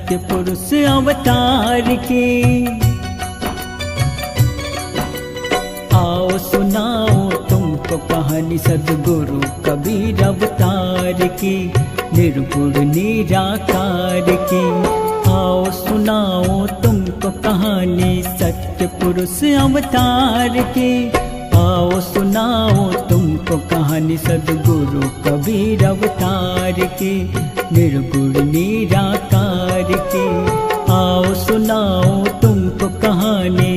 सत्य पुरुष अवतार के। आओ सुनाओ तुमको कहानी सद्गुरु कबीर अवतार की, निर्गुण निराकार की। आओ सुनाओ तुमको कहानी सत्य पुरुष अवतार की। आओ सुनाओ तुमको कहानी सद्गुरु कबीर अवतार की, निर्गुण निराकार की। आओ सुनाओ तुमको कहानी।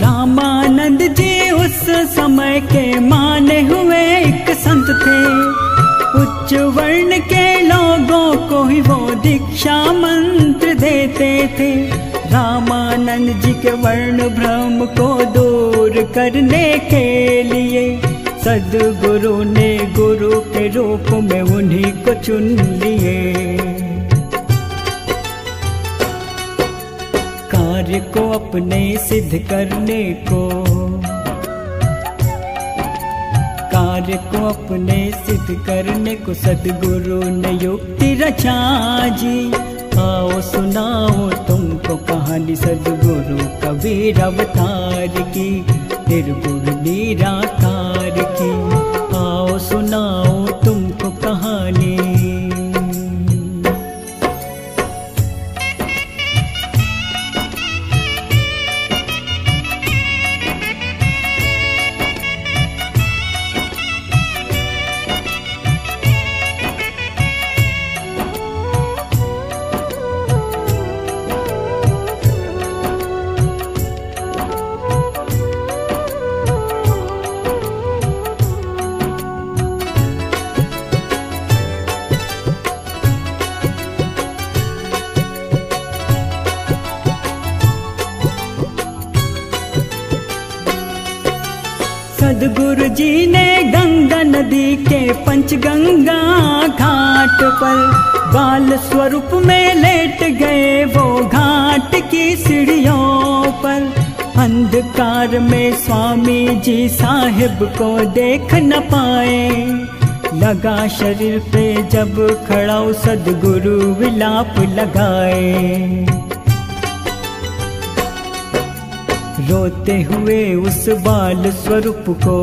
रामानंद जी उस समय के माने हुए एक संत थे। उच्च वर्ण के लोगों को ही वो दीक्षा मंत्र देते थे। रामानंद जी के वर्ण भ्रम को दूर करने के लिए सद्गुरु ने गुरु के रूप में उन्हीं को चुन लिए। कार्य को अपने सिद्ध करने को, कार्य को अपने सिद्ध करने को सद्गुरु ने युक्ति रचा जी। आओ सुनाओ तुमको कहानी सद्गुरु कबीर अवतार की, निर्गुण निराकार की। आओ सुनाओ तुमको कहानी। सद्गुरु जी ने गंगा नदी के पंचगंगा घाट पर बाल स्वरूप में लेट गए वो घाट की सीढ़ियों पर। अंधकार में स्वामी जी साहिब को देख न पाए। लगा शरीर पे जब खड़ा सद्गुरु विलाप लगाए। रोते हुए उस बाल स्वरूप को,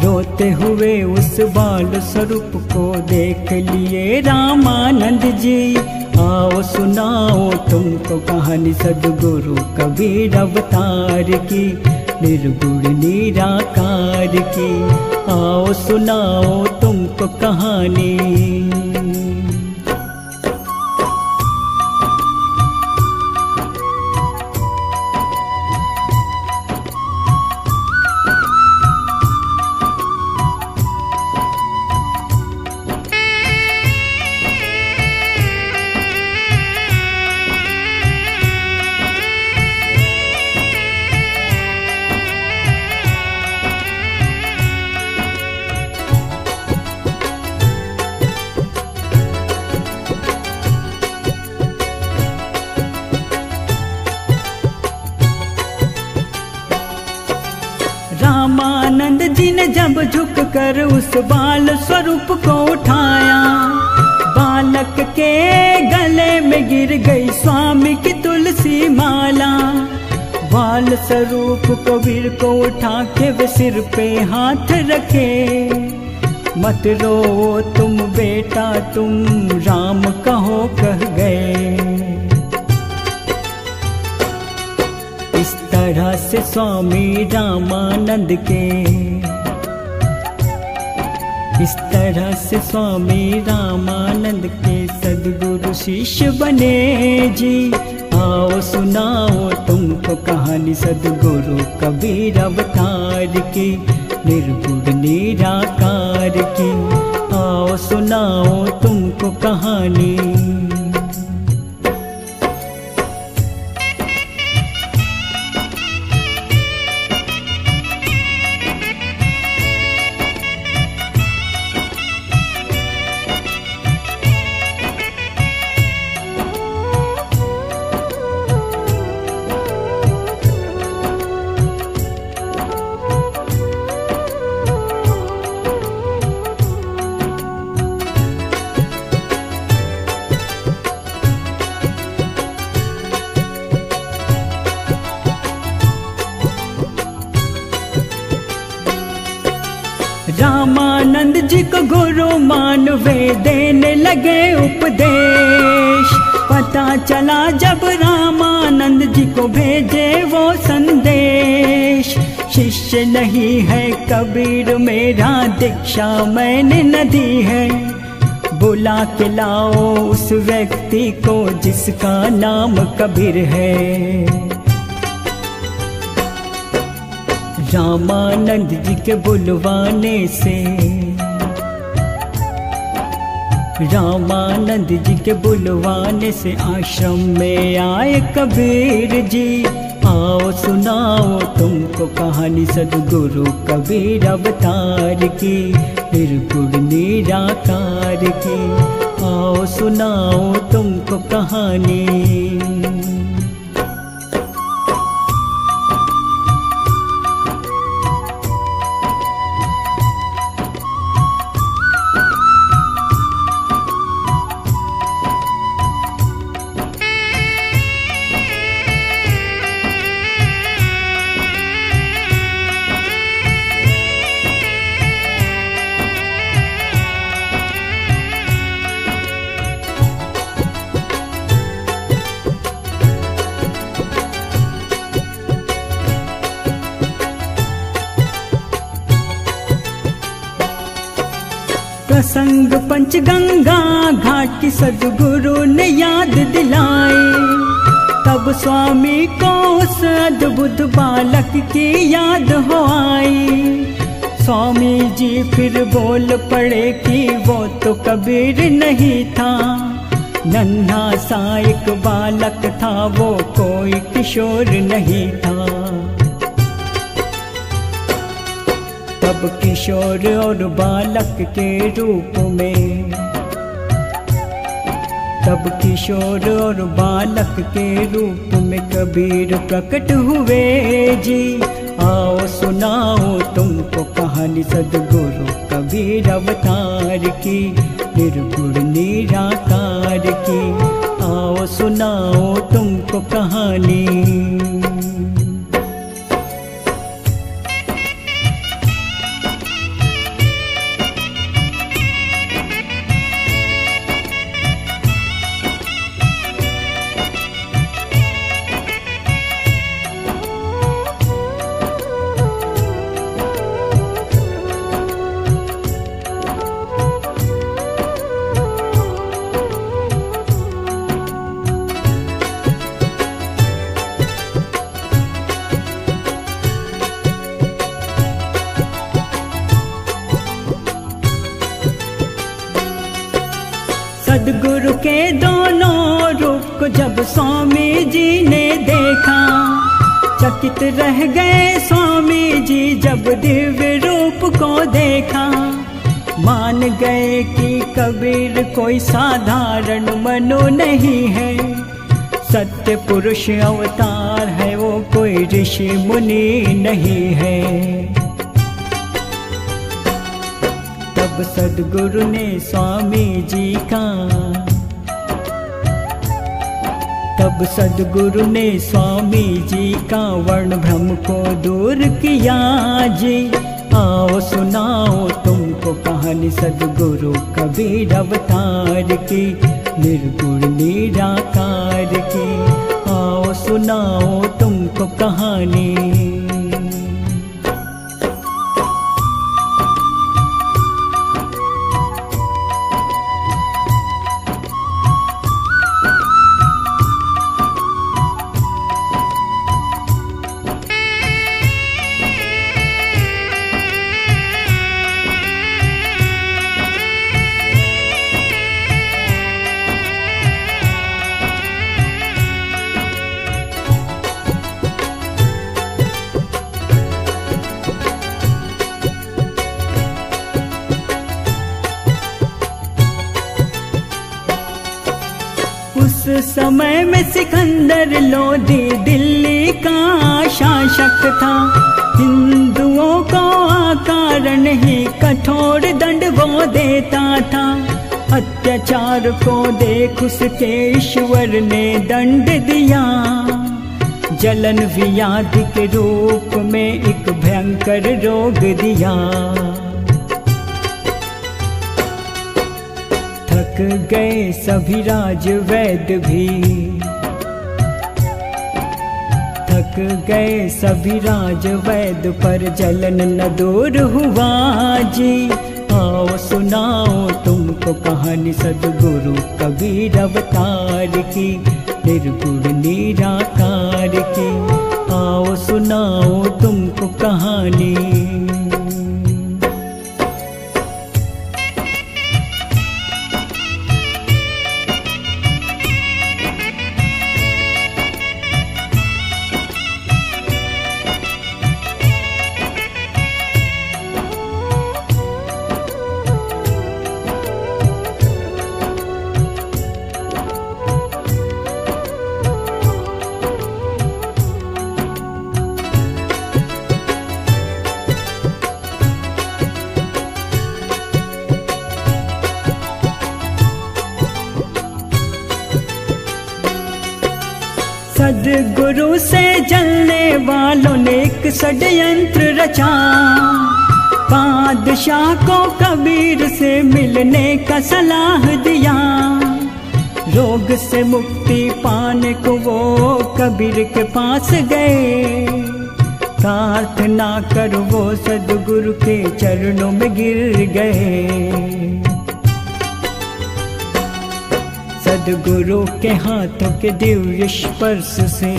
रोते हुए उस बाल स्वरूप को देख लिए रामानंद जी। आओ सुनाओ तुमको कहानी सद्गुरु कबीर अवतार की, निर्गुण निराकार की। आओ सुनाओ तुमको कहानी। रामानंद जी ने जब झुक कर उस बाल स्वरूप को उठाया, बालक के गले में गिर गई स्वामी की तुलसी माला। बाल स्वरूप कबीर को उठा के वे सिर पे हाथ रखे। मत रो तुम बेटा तुम राम कहो कह गए। इस तरह से स्वामी रामानंद के, इस तरह से स्वामी रामानंद के सद्गुरु शिष्य बने जी। आओ सुनाओ तुमको कहानी सद्गुरु कबीर अवतार की, निर्गुण निराकार की। आओ सुनाओ तुमको कहानी। रामानंद जी को गुरु मानवे देने लगे उपदेश। पता चला जब रामानंद जी को भेजे वो संदेश, शिष्य नहीं है कबीर मेरा, दीक्षा मैंने न दी है। बुला के लाओ उस व्यक्ति को जिसका नाम कबीर है। रामानंद जी के बुलवाने से, रामानंद जी के बुलवाने से आश्रम में आए कबीर जी। आओ सुनाओ तुमको कहानी सद्गुरु कबीर अवतार की, निर्गुण निराकार की। आओ सुनाओ तुमको कहानी। प्रसंग पंचगंगा घाट की सद्गुरु ने याद दिलाई। तब स्वामी को उस अद्भुत बालक की याद हो आई। स्वामी जी फिर बोल पड़े कि वो तो कबीर नहीं था, नन्हा सा एक बालक था, वो कोई किशोर नहीं था। तब किशोर और बालक के रूप में, तब किशोर और बालक के रूप में कबीर प्रकट हुए जी। आओ सुनाओ तुमको कहानी सद्गुरु कबीर अवतार की, निर्गुण निराकार की। आओ सुनाओ तुमको कहानी। सद्गुरु के दोनों रूप को जब स्वामी जी ने देखा, चकित रह गए स्वामी जी जब दिव्य रूप को देखा। मान गए कि कबीर कोई साधारण मनु नहीं है, सत्य पुरुष अवतार है, वो कोई ऋषि मुनि नहीं है। तब सद्गुरु ने स्वामी जी का, तब सद्गुरु ने स्वामी जी का वर्ण भ्रम को दूर किया जी। आओ सुनाओ तुमको कहानी सद्गुरु कबीर अवतार की, निर्गुण निराकार की। आओ सुनाओ तुमको कहानी। समय में सिकंदर लोदी दिल्ली का शासक था। हिंदुओं को अकारण ही कठोर दंड वो देता था। अत्याचार को देख उसके ईश्वर ने दंड दिया। जलन व्याधि के रूप में एक भयंकर रोग दिया। थक गए सभी राज वैद्य भी, थक गए सभी राज वैद्य, पर जलन न दूर हुआ जी। आओ सुनाओ तुमको कहानी सद्गुरु कबीर अवतार की, निर्गुण निराकार की। आओ सुनाओ तुमको कहानी। सद्गुरु से जलने वालों ने एक षड्यंत्र रचा। बादशाह को कबीर से मिलने का सलाह दिया। रोग से मुक्ति पाने को वो कबीर के पास गए। प्रार्थना कर वो सद्गुरु के चरणों में गिर गए। सद्गुरु के हाथों के दिव्य स्पर्श से,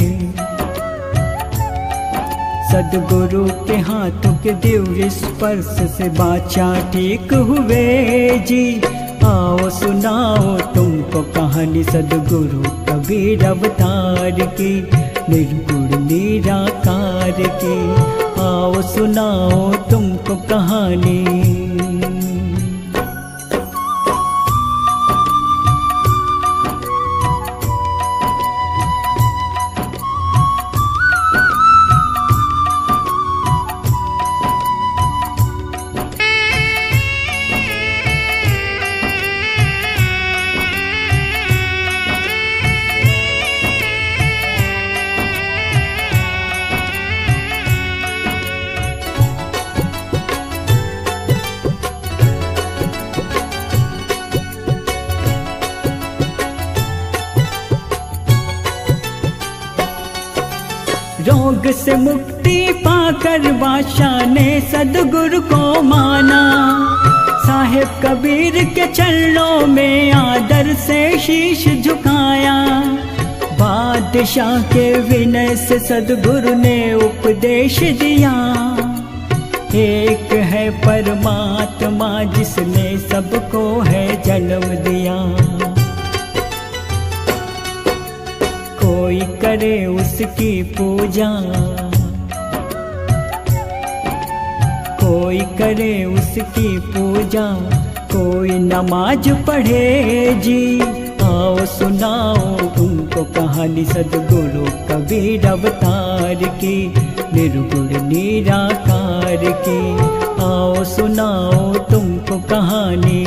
सद्गुरु के हाथों के दिव्य स्पर्श से बाचा ठीक हुए जी। आओ सुनाओ तुमको कहानी सद्गुरु कबीर अवतार की, निर्गुण निराकार की। आओ सुनाओ तुमको कहानी। रोग से मुक्ति पाकर बादशाह ने सद्गुरु को माना। साहिब कबीर के चरणों में आदर से शीश झुकाया। बादशाह के विनय से सद्गुरु ने उपदेश दिया। एक है परमात्मा जिसने सबको है जन्म दिया। कोई करे उसकी पूजा, कोई करे उसकी पूजा, कोई नमाज पढ़े जी। आओ सुनाओ तुमको कहानी सद्गुरु कबीर अवतार की, निर्गुण निराकार की। आओ सुनाओ तुमको कहानी।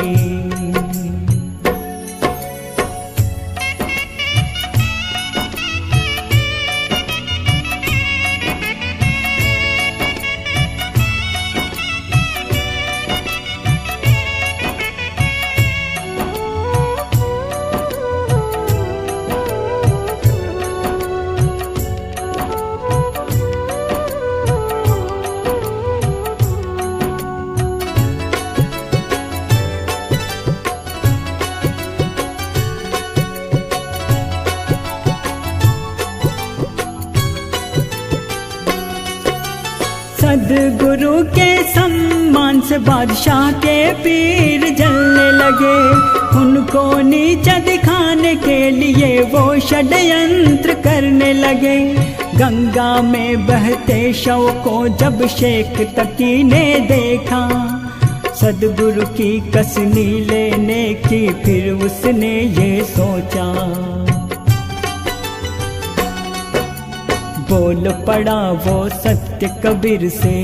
सद्गुरु के सम्मान से बादशाह के पीर जलने लगे। उनको नीचा दिखाने के लिए वो षड्यंत्र करने लगे। गंगा में बहते शव को जब शेख तकी ने देखा, सद्गुरु की कसनी लेने की फिर उसने ये सोचा। बोल पड़ा वो सत्य कबीर से,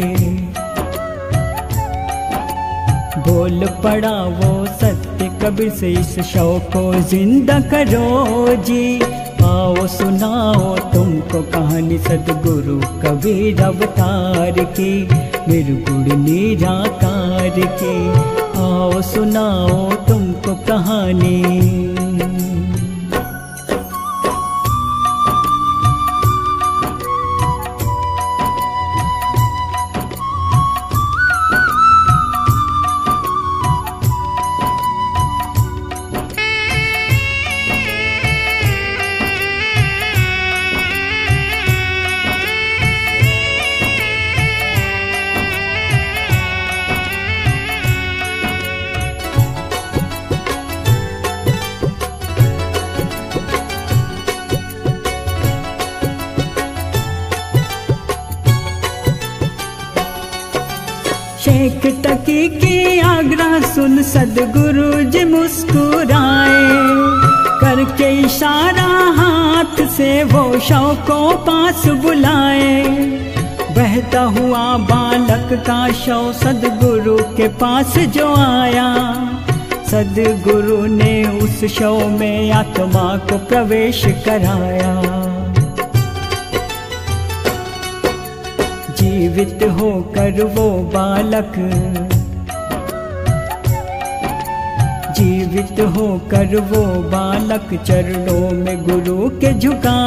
बोल पड़ा वो सत्य कबीर से, इस शौक को जिंदा करो जी। आओ सुनाओ तुमको कहानी सदगुरु कबीर अवतार की, निर्गुण निराकार की। आओ सुनाओ तुमको कहानी। शेख तकी की आग्रह सुन सदगुरु जी मुस्कुराए, करके इशारा हाथ से वो शव को पास बुलाए। बहता हुआ बालक का शव सदगुरु के पास जो आया, सदगुरु ने उस शव में आत्मा को प्रवेश कराया। जीवित होकर वो बालक, जीवित होकर वो बालक चरणों में गुरु के झुका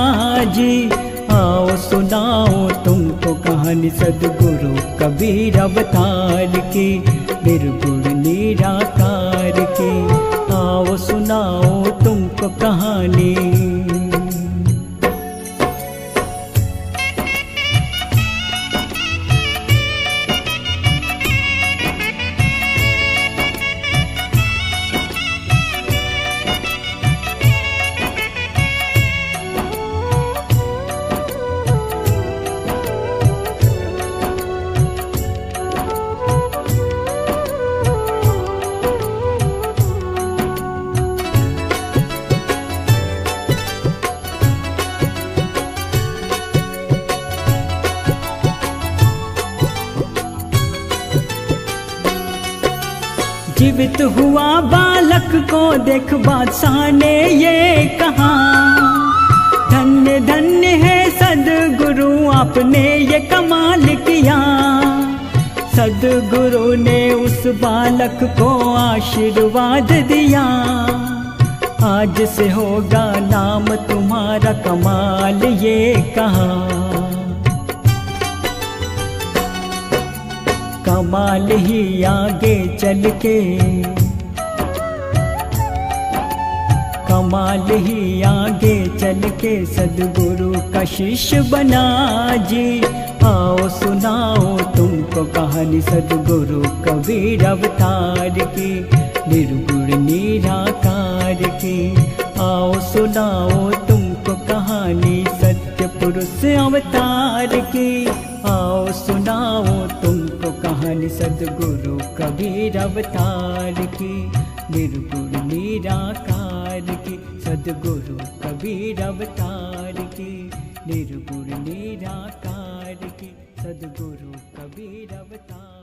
जी। आओ सुनाओ तुमको कहानी सदगुरु कबीर अवतार की, निर्गुण निराकार की। आओ सुनाओ तुमको कहानी। जीवित हुआ बालक को देख बादशाह ने ये कहा, धन्य धन्य है सदगुरु आपने ये कमाल किया। सदगुरु ने उस बालक को आशीर्वाद दिया, आज से होगा नाम तुम्हारा कमाल ये कहा। कमाल ही आगे चल के, कमाल ही आगे चल के सदगुरु का शिष्य बना जी। आओ सुनाओ तुमको कहानी सदगुरु कबीर अवतार की, निर्गुण निराकार की। आओ सुनाओ तुमको कहानी सत्य पुरुष अवतार की। आओ सुनाओ तुमको कहानी सदगुरु कबीर अवतार की, निर्गुण निराकार की। सदगुरु कबीर अवतार की, निर्गुण निराकार की। सदगुरु कबीर अवतार।